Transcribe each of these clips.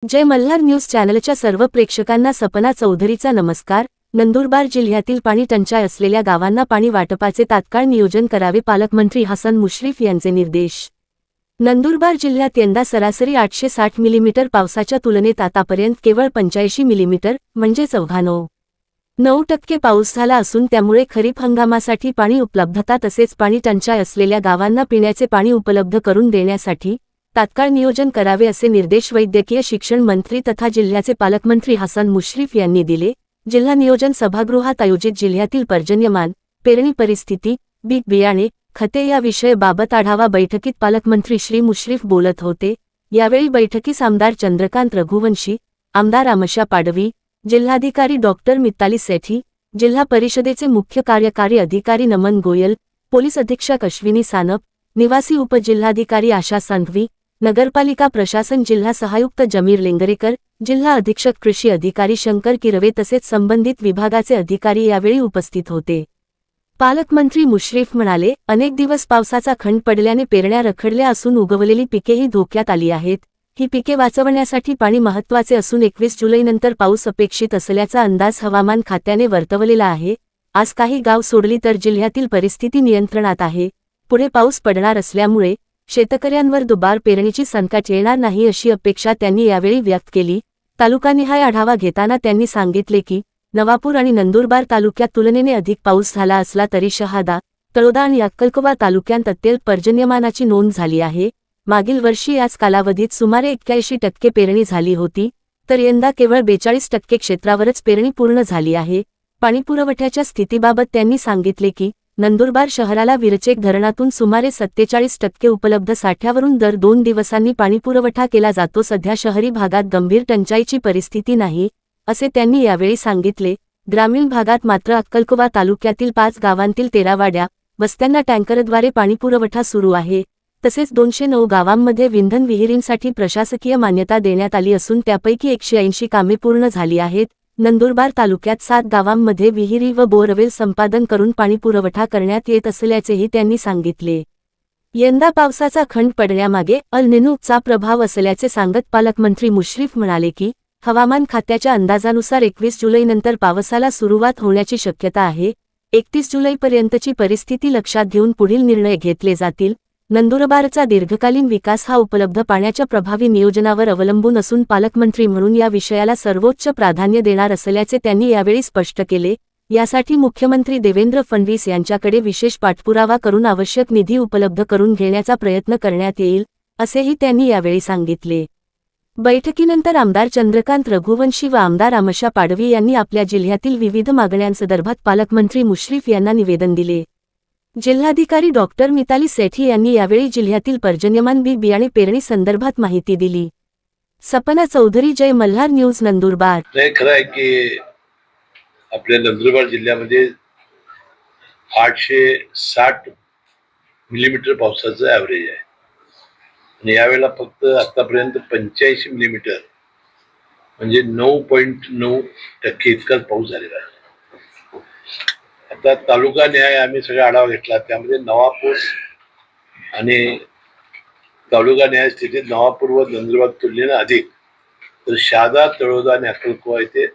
जय Malhar news चॅनलच्या सर्व प्रेक्षकांना सपना चौधरीचा नमस्कार। नंदुरबार जिल्ह्यातील पाणी टंचाई असलेल्या गावांना पाणी वाटपाचे तात्काळ नियोजन करावे, पालकमंत्री हसन मुश्रीफ यांचे निर्देश। नंदुरबार जिल्ह्यात यंदा सरासरी 860 मिलीमीटर पावसाच्या तुलनेत आतापर्यंत केवळ 85 मिलीमीटर म्हणजे 94.9% पाऊस झाला असून त्यामुळे खरीप हंगामासाठी पाणी उपलब्धता तसेच पाणी टंचाई असलेल्या गावांना पिण्याचे पाणी उपलब्ध करून देण्यासाठी तात्काळ नियोजन करावे असे निर्देश वैद्यकीय शिक्षण मंत्री तथा जिल्ह्याचे पालकमंत्री हसन मुश्रीफ यांनी दिले। जिल्हा नियोजन सभागृहात आयोजित जिल्ह्यातील पर्जन्यमान, पेरणी परिस्थिती, बी बियाणे, खते या विषयाबाबत आढावा बैठकीत पालकमंत्री श्री मुश्रीफ बोलत होते। यावेळी बैठकीस आमदार चंद्रकांत रघुवंशी, आमदार आमशा पाडवी, जिल्हाधिकारी डॉक्टर मिताली सेठी, जिल्हा परिषदेचे मुख्य कार्यकारी अधिकारी नमन गोयल, पोलीस अधीक्षक अश्विनी सानप, निवासी उपजिल्हाधिकारी आशा संघवी, नगरपालिका प्रशासन जिल्हा सहायुक्त जमीर लेंगरेकर, जिल्हा अधीक्षक कृषी अधिकारी शंकर किरवे तसेच संबंधित विभागाचे अधिकारी यावेळी उपस्थित होते। पालकमंत्री मुश्रीफ म्हणाले, अनेक दिवस पावसाचा खंड पडल्याने पेरण्या रखडल्या असून उगवलेली पिकेही धोक्यात आली आहेत। ही पिके वाचवण्यासाठी पाणी महत्त्वाचे असून 21 जुलैनंतर पाऊस अपेक्षित असल्याचा अंदाज हवामान खात्याने वर्तवलेला आहे। आज काही गाव सोडली तर जिल्ह्यातील परिस्थिती नियंत्रणात आहे। पुढे पाऊस पडणार असल्यामुळे शेतकऱ्यांवर दुबार पेरणीची संकट येणार नाही अशी अपेक्षा त्यांनी यावेळी व्यक्त केली। तालुकानिहाय आढावा घेताना त्यांनी सांगितले की नवापूर आणि नंदुरबार तालुक्यात तुलनेने अधिक पाऊस झाला असला तरी शहादा, तळोदा आणि अक्कलकोवा तालुक्यात अत्यल्प पर्जन्यमानाची नोंद झाली आहे। मागील वर्षी याच कालावधीत सुमारे 81% पेरणी झाली होती, तर यंदा केवळ 42% क्षेत्रावरच पेरणी पूर्ण झाली आहे। पाणीपुरवठ्याच्या स्थितीबाबत त्यांनी सांगितले की नंदुरबार शहराला विरचेक धरणातून सुमारे 47% उपलब्ध साठ्यावरून दर 2 दिवसांनी पाणीपुरवठा केला जातो। सध्या शहरी भागात गंभीर टंचाईची परिस्थिती नाही असे त्यांनी यावेळी सांगितले। ग्रामीण भागात मात्र अक्कलकोवा तालुक्यातील 5 गावांतील 13 वाड्या वस्त्यांना टँकरद्वारे पाणीपुरवठा सुरू आहे। तसेच 209 गावांमध्ये विंधन विहिरींसाठी प्रशासकीय मान्यता देण्यात आली असून त्यापैकी 180 कामे पूर्ण झाली आहेत। नंदुरबार तालुक्यात 7 गावांमध्ये विहिरी व बोरवेल संपादन करून पाणीपुरवठा करण्यात येत असल्याचेही त्यांनी सांगितले। यंदा पावसाचा खंड पडण्यामागे अल निनोचा प्रभाव असल्याचे सांगत पालकमंत्री मुश्रीफ म्हणाले की हवामान खात्याच्या अंदाजानुसार 21 जुलैनंतर पावसाला सुरुवात होण्याची शक्यता आहे। 31 जुलैपर्यंतची परिस्थिती लक्षात घेऊन पुढील निर्णय घेतले जातील। नंदुरबारचा दीर्घकालीन विकास हा उपलब्ध पाण्याच्या प्रभावी नियोजनावर अवलंबून असून पालकमंत्री म्हणून या विषयाला सर्वोच्च प्राधान्य देणार असल्याचे त्यांनी यावेळी स्पष्ट केले। यासाठी मुख्यमंत्री देवेंद्र फडणवीस यांच्याकडे विशेष पाठपुरावा करून आवश्यक निधी उपलब्ध करून घेण्याचा प्रयत्न करण्यात येईल असेही त्यांनी यावेळी सांगितले। बैठकीनंतर आमदार चंद्रकांत रघुवंशी व आमदार आमशा पाडवी यांनी आपल्या जिल्ह्यातील विविध मागण्यांसंदर्भात पालकमंत्री मुश्रीफ यांना निवेदन दिले। जिल्हाधिकारी डॉक्टर मिताली सेठी यांनी यावेळी जिल्ह्यातील पर्जन्यमान बी बियाणे पेरणी संदर्भात माहिती दिली। सपना चौधरी, जय मल्हार न्यूज, नंदुरबार। खरं आहे की आपल्या नंदुरबार जिल्ह्यामध्ये 860 मिलीमीटर पावसाचं ॲव्हरेज आहे आणि यावेळेला फक्त आतापर्यंत 85 मिलीमीटर म्हणजे 9.9% इतकाच पाऊस झालेला आहे। आता तालुका न्याय आम्ही सगळा आढावा घेतला, त्यामध्ये नवापूर आणि तालुका न्याय स्थितीत नवापूर व नंदुरबार तुलनेने अधिक, तर शहादा, तळोदा आणि अक्कलकोवा इथे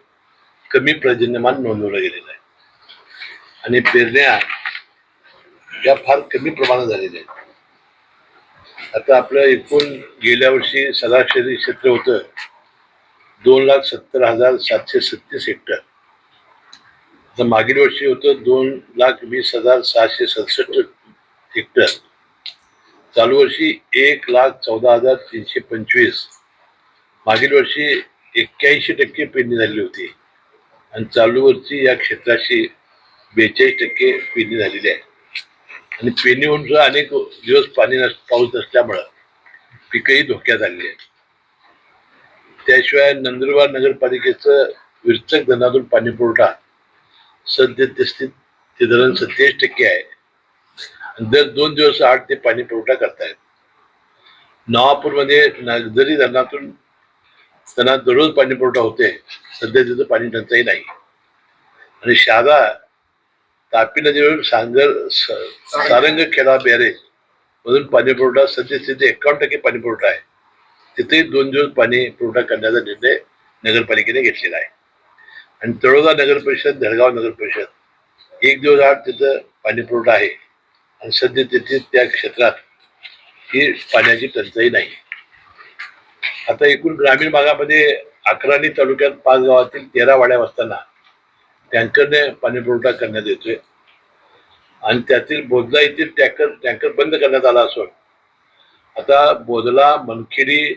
कमी पर्जन्यमान नोंदवलं गेलेलं आहे आणि पेरण्या या फार कमी प्रमाणात झालेल्या आहेत। आता आपलं एकूण गेल्या वर्षी सरासरी क्षेत्र होतं 2,70,736 हेक्टर, तर मागील वर्षी होतं 2,20,667 हेक्टर, चालू वर्षी 1,14,325, मागील वर्षी 81% पेरणी झाली होती आणि चालू वर्षी या क्षेत्राची 42% पेरणी झालेली आहे आणि पेरणी होऊन सुद्धा अनेक दिवस पाऊस नसल्यामुळं पिकंही धोक्यात आलेली आहेत। त्याशिवाय नंदुरबार नगरपालिकेचं विरचक धरणातून पाणी पुरवठा सद्यस्थितीत ते धरण 27% आहे आणि दर 2 दिवस आड ते पाणी पुरवठा करतायत। नवापूरमध्ये जरी धरणातून त्यांना दररोज पाणी पुरवठा होते, सध्या तिथं पाणी टंचाई नाही आणि शहादा तापी नदीवरून सारंगखेडा बॅरेज मधून पाणी पुरवठा सद्यस्थिती 51% पाणी पुरवठा आहे. तिथेही 2 दिवस पाणी पुरवठा करण्याचा निर्णय नगरपालिकेने घेतलेला आहे. आणि तळोदा नगर परिषद, धडगाव नगर परिषद 1 दिवस आड तिथं पाणी पुरवठा आहे आणि सध्या तिथे त्या क्षेत्रात ही पाण्याची टंचाई नाही. आता एकूण ग्रामीण भागामध्ये अक्राणी तालुक्यात 5 गावातील 13 वाड्या असताना टँकरने पाणी पुरवठा करण्यात येतोय आणि त्यातील बोधला येथील टँकर बंद करण्यात आला असून आता बोधला, मनखेडी,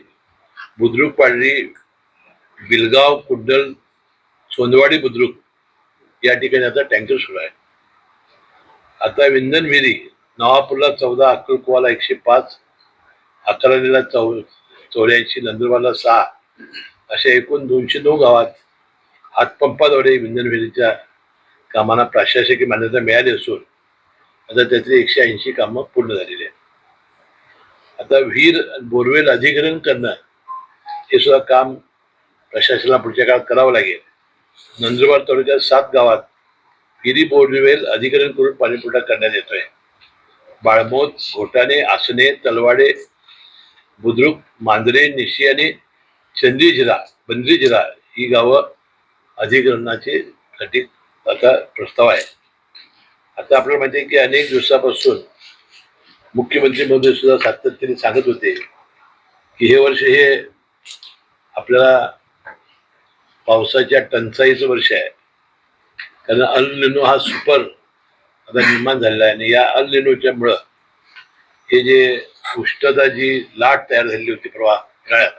बुद्रुक पाडळी, बिलगाव, कुड्डल, सोंदवाडी, बुद्रुक या ठिकाणी आता टँकर सुरू आहे. आता विंधन विहिरी नवापूरला 14, अक्कलकुवाला 105, अकराणीला 84, नंदुरबारला 6 अशा एकूण 209 गावात हातपंपाद्वारे विंधन विहिरीच्या कामांना प्रशासकीय मान्यता मिळाली असून आता त्यातली 180 कामं पूर्ण झालेली आहेत. आता विहीर बोरवेल अधिग्रहण करणं हे सुद्धा काम प्रशासनाला पुढच्या काळात करावं लागेल. नंदुरबार तालुक्यात 7 गावात विहिरी बोरवेल अधिग्रहण करून पाणी पुरवठा करण्यात येतोय. बाळमोत, घोटाणे, आसने, तलवाडे, बुद्रुक, मांजरे, निशी आणि बंद्रीजिरा ही गावं अधिग्रहणाचे साठी आता प्रस्ताव आहे. आता आपल्याला माहिती आहे की अनेक दिवसापासून मुख्यमंत्री महोदय सुद्धा सातत्याने सांगत होते की हे वर्ष हे आपल्याला पावसाच्या टंचाईचं वर्ष आहे. कारण अल निनो हा सुपर आता निर्माण झालेला आहे आणि या अल निनोच्या मुळे हे जे उष्णता जी लाट तयार झालेली होती हिवाळ्यात,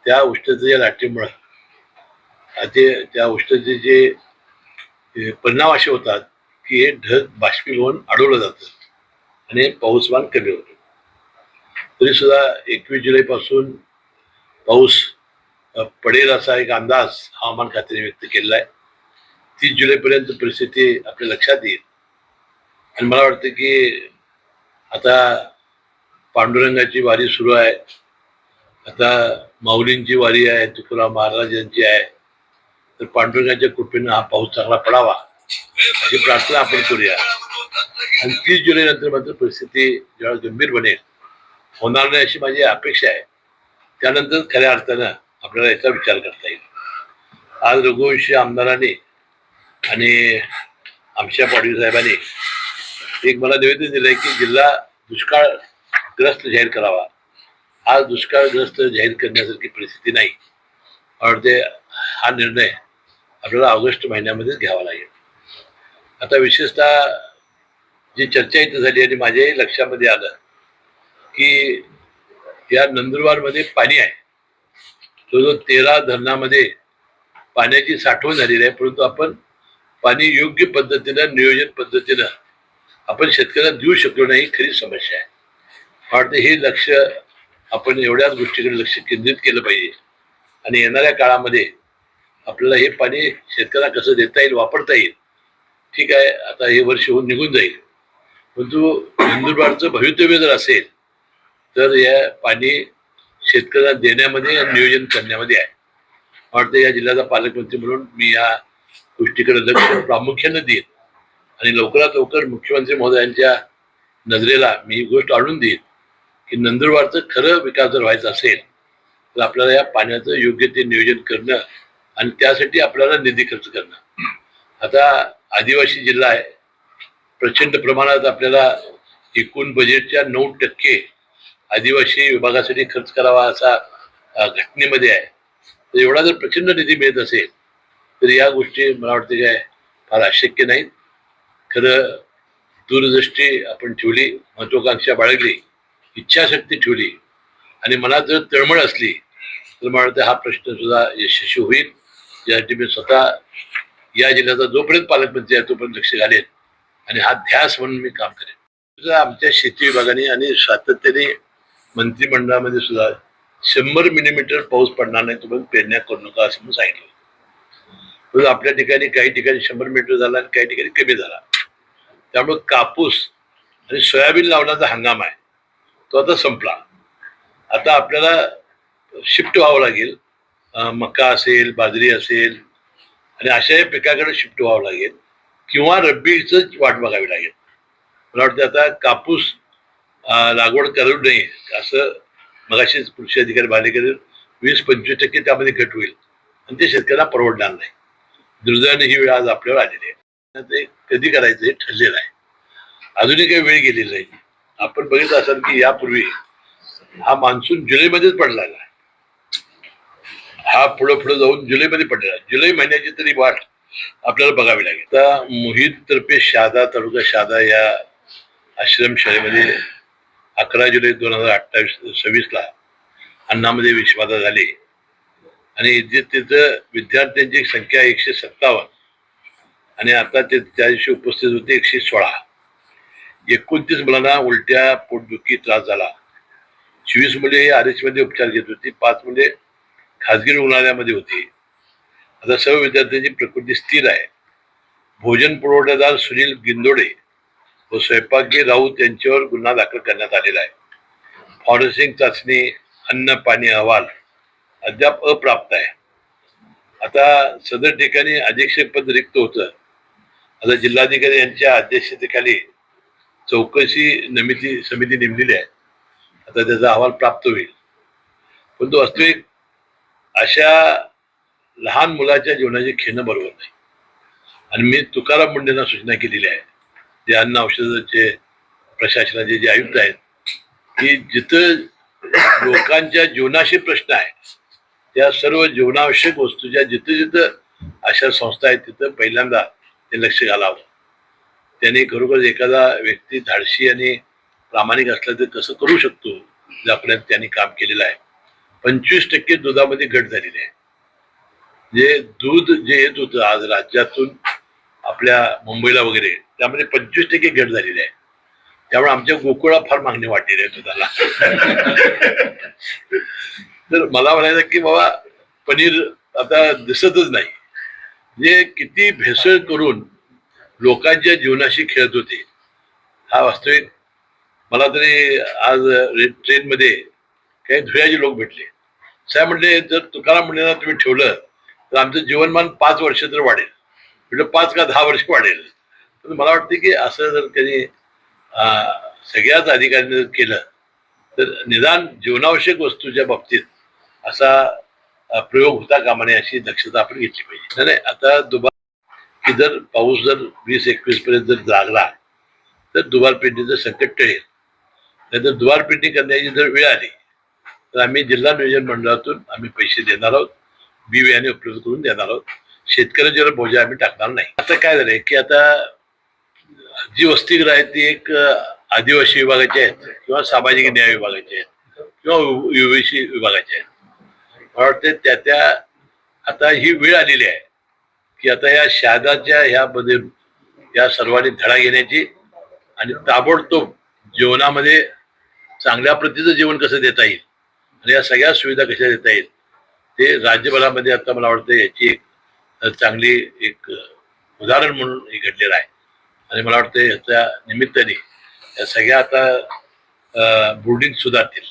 त्या उष्णतेच्या लाटेमुळे त्या उष्णतेचे परिणाम असे होतात की हे ढग बाष्पीभवन अडवलं जातं आणि पाऊसमान कमी होतो. तरी सुद्धा 21 जुलैपासून पाऊस पडेल असा एक अंदाज हवामान खात्याने व्यक्त केलेला आहे. 30 जुलैपर्यंत परिस्थिती आपल्या लक्षात येईल आणि मला वाटतं की आता पांडुरंगाची वारी सुरू आहे. आता माऊलींची वारी आहे, तुकाराम महाराजांची आहे. तर पांडुरंगाच्या कृपेनं हा पाऊस चांगला पडावा अशी प्रार्थना आपण करूया. आणि 30 जुलै नंतर मात्र परिस्थिती जेव्हा गंभीर बनेल, होणार नाही अशी माझी अपेक्षा आहे, त्यानंतर खऱ्या अर्थानं आपल्याला याचा विचार करता येईल. आज रघुवंशी आमदारांनी आणि आमच्या पाडवी साहेबांनी एक मला निवेदन दिलंय की जिल्हा दुष्काळग्रस्त जाहीर करावा. आज दुष्काळग्रस्त जाहीर करण्यासारखी परिस्थिती नाही. वाटते हा निर्णय आपल्याला ऑगस्ट महिन्यामध्येच घ्यावा लागेल. आता विशेषतः जी चर्चा इथं झाली आणि माझ्याही लक्षामध्ये आलं की या नंदुरबारमध्ये पाणी आहे, जो 13 धरणामध्ये पाण्याची साठवण झालेली आहे, परंतु आपण पाणी योग्य पद्धतीनं नियोजन पद्धतीनं आपण शेतकऱ्यांना देऊ शकलो नाही, खरी समस्या आहे. वाटते हे लक्ष आपण एवढ्याच गोष्टीकडे लक्ष केंद्रित केलं पाहिजे आणि येणाऱ्या काळामध्ये आपल्याला हे पाणी शेतकऱ्यांना कसं देता येईल, वापरता येईल. ठीक आहे, आता हे वर्ष होऊन निघून जाईल, परंतु नंदुरबारचं भवितव्य जर असेल तर या पाणी शेतकऱ्यांना देण्यामध्ये आणि नियोजन करण्यामध्ये आहे. वाटतं या जिल्ह्याचा पालकमंत्री म्हणून मी या गोष्टीकडे लक्ष प्रामुख्याने देईन आणि लवकरात लवकर मुख्यमंत्री महोदयांच्या नजरेला मी ही गोष्ट आणून देईन की नंदुरबारचं खरं विकास जर व्हायचा असेल तर आपल्याला या पाण्याचं योग्य ते नियोजन करणं आणि त्यासाठी आपल्याला निधी खर्च करणं. आता आदिवासी जिल्हा आहे, प्रचंड प्रमाणात आपल्याला एकूण बजेटच्या 9% आदिवासी विभागासाठी खर्च करावा असा घटनेमध्ये आहे. तर एवढा जर प्रचंड निधी मिळत असेल तर या गोष्टी मला वाटते काय फार अशक्य नाहीत. खरं दूरदृष्टी आपण ठेवली, महत्वाकांक्षा बाळगली, इच्छाशक्ती ठेवली आणि मनात जर तळमळ असली तर मला वाटतं हा प्रश्न सुद्धा यशस्वी होईल. यासाठी मी स्वतः या जिल्ह्याचा जोपर्यंत पालकमंत्री आहे तोपर्यंत लक्ष घालेन आणि हा ध्यास म्हणून मी काम करेन. आमच्या शेती विभागाने आणि सातत्याने मंत्रिमंडळामध्ये सुद्धा 100 मिलीमीटर पाऊस पडणार नाही तोपर्यंत पेरण्या करू नका असं म्हणून सांगितलं. आपल्या ठिकाणी काही ठिकाणी 100 मिलीमीटर झाला आणि काही ठिकाणी कमी झाला. त्यामुळे कापूस आणि सोयाबीन लावण्याचा हंगाम आहे तो आता संपला. आता आपल्याला शिफ्ट व्हावं लागेल, मका असेल, बाजरी असेल आणि अशा पिकाकडे शिफ्ट व्हावं लागेल किंवा रब्बीच वाट बघावी लागेल. मला वाटतं आता कापूस लागवड करू नये असं मगाशीच कृषी अधिकारी बालेकर 20-25% त्यामध्ये घट होईल आणि ते शेतकऱ्यांना परवडणार नाही. दुर्दैवाने ही वेळ आज आपल्यावर आलेली आहे. ते कधी करायचं हे ठरलेलं आहे. अजूनही काही वेळ गेलेली नाही. आपण बघितलं असाल की यापूर्वी हा मान्सून जुलैमध्येच पडलेला आहे. हा पुढे जाऊन जुलैमध्ये पडलेला आहे. जुलै महिन्याची तरी वाट आपल्याला बघावी लागेल. आता मोहित तर्फे शहादा तालुका शहादा या आश्रमशाळेमध्ये 11 जुलै 2026 अन्नामध्ये विषबाधा झाली आणि तिथं विद्यार्थ्यांची संख्या 157 आणि आता ते त्या दिवशी उपस्थित होते 116. 29 मुलांना उलट्या पोटदुखी त्रास झाला. 24 मुले आरएच मध्ये उपचार घेत होती. 5 मुले खासगी रुग्णालयामध्ये होती. आता सर्व विद्यार्थ्यांची प्रकृती स्थिर आहे. भोजन पुरवठादार सुनील गिंदोडे व स्वयंपाकी राऊत यांच्यावर गुन्हा दाखल करण्यात आलेला आहे. फॉरेन्सिक चाचणी अन्न पाणी अहवाल अद्याप अप्राप्त आहे. आता सदर ठिकाणी अधीक्षक पद रिक्त होतं. आता जिल्हाधिकारी यांच्या अध्यक्षतेखाली चौकशी समिती नेमलेली आहे. आता त्याचा अहवाल प्राप्त होईल. परंतु वास्तविक अशा लहान मुलाच्या जीवनाचे खेळणं बरोबर नाही. आणि मी तुकाराम मुंडेंना सूचना केलेली आहे, जे अन्न औषधाचे प्रशासनाचे जे आयुक्त आहेत, की जिथं लोकांच्या जीवनाशी प्रश्न आहे त्या सर्व जीवनावश्यक वस्तूच्या जिथं अशा संस्था आहेत तिथं पहिल्यांदा ते लक्ष घालावं. त्याने खरोखर एखादा व्यक्ती धाडशी आणि प्रामाणिक असला तर कसं करू शकतो यापर्यंत त्यांनी काम केलेलं आहे. 25% दुधामध्ये घट झालेली आहे. जे दूध जे येत होतं आज राज्यातून आपल्या मुंबईला वगैरे त्यामध्ये 25% घट झालेली आहे. त्यामुळे आमच्या गोकुळा फार मागणी वाढलेली आहे दुधाला. तर मला म्हणायचं की बाबा पनीर आता दिसतच नाही. जे किती भेसळ करून लोकांच्या जीवनाशी खेळत होते हा वास्तविक. मला तरी आज ट्रेनमध्ये काही धुळ्याचे लोक भेटले. साहेब म्हटले जर तुकाराम मुंडेंना तुम्ही ठेवलं तर आमचं जीवनमान 5 वर्ष तर वाढेल. म्हटलं 5 का 10 वर्ष वाढेल. तर मला वाटतं की असं जर त्यांनी सगळ्याच अधिकाऱ्यांनी केलं तर निदान जीवनावश्यक वस्तूच्या बाबतीत असा प्रयोग होता कामा नये अशी दक्षता आपण घेतली पाहिजे. नाही आता दुबार की जर पाऊस जर 20-21 पर्यंत जर जागला तर दुबार पेरणीचं संकट टळेल. नाहीतर दुबार पेरणी करण्याची जर वेळ आली तर आम्ही जिल्हा नियोजन मंडळातून आम्ही पैसे देणार आहोत. बी बियाणे उपलब्ध करून देणार आहोत. शेतकऱ्यांच्यावर बोजा आम्ही टाकणार नाही. आता काय झालंय की आता जी वसतिगृह आहेत ती एक आदिवासी विभागाची आहेत किंवा सामाजिक न्याय विभागाची आहेत किंवा ओबीसी विभागाची आहेत. मला वाटतं त्या आता ही वेळ आलेली आहे की आता या शहादाच्या ह्यामध्ये या सर्वांनी धडा घेण्याची आणि ताबडतोब जीवनामध्ये चांगल्या प्रतीचं जीवन कसं देता येईल आणि या सगळ्या सुविधा कशा देता येईल ते राज्यभरामध्ये आता मला वाटतं याची एक चांगली एक उदाहरण म्हणून हे घडलेलं आहे. आणि मला वाटतं याच्या निमित्ताने या सगळ्या आता बोर्डिंग सुधारतील.